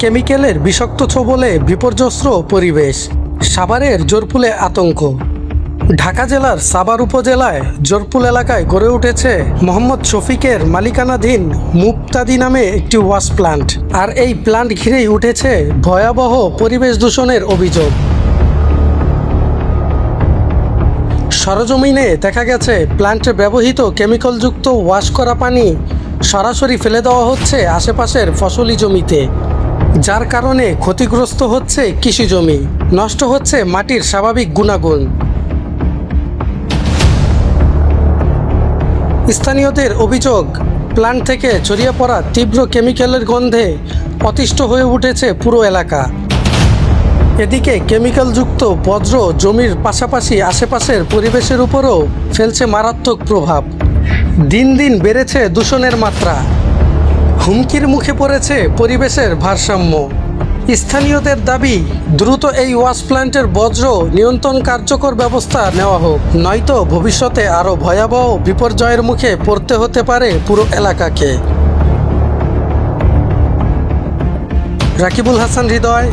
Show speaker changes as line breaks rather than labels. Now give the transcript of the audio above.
কেমিক্যালের বিষাক্ত ছোবলে বিপর্যস্ত পরিবেশ, সাভারের জোরপুলে আতঙ্ক। ঢাকা জেলার সাভার উপজেলায় জোরপুল এলাকায় গড়ে উঠেছে মোহাম্মদ শফিকের মালিকানাধীন মুক্তাদি নামে একটি ওয়াশ প্ল্যান্ট। আর এই প্ল্যান্ট ঘিরেই উঠেছে ভয়াবহ পরিবেশ দূষণের অভিযোগ। সরজমিনে দেখা গেছে প্ল্যান্টে ব্যবহৃত কেমিক্যালযুক্ত ওয়াশ করা পানি সরাসরি ফেলে দেওয়া হচ্ছে আশেপাশের ফসলি জমিতে, যার কারণে ক্ষতিগ্রস্ত হচ্ছে কৃষি জমি, নষ্ট হচ্ছে মাটির স্বাভাবিক গুণাগুণ। স্থানীয়দের অভিযোগ, প্ল্যান্ট থেকে ছড়িয়ে পড়া তীব্র কেমিক্যালের গন্ধে অতিষ্ঠ হয়ে উঠেছে পুরো এলাকা। এদিকে কেমিক্যালযুক্ত বজ্র জমির পাশাপাশি আশেপাশের পরিবেশের উপরও ফেলছে মারাত্মক প্রভাব। দিন দিন বেড়েছে দূষণের মাত্রা, হুমকির মুখে পড়েছে পরিবেশের ভারসাম্য। স্থানীয়দের দাবি, দ্রুত এই ওয়াশ প্ল্যান্টের বজ্র নিয়ন্ত্রণ কার্যকর ব্যবস্থা নেওয়া হোক, নয়তো ভবিষ্যতে আরও ভয়াবহ বিপর্যয়ের মুখে পড়তে হতে পারে পুরো এলাকাকে। রাকিবুল হাসান হৃদয়,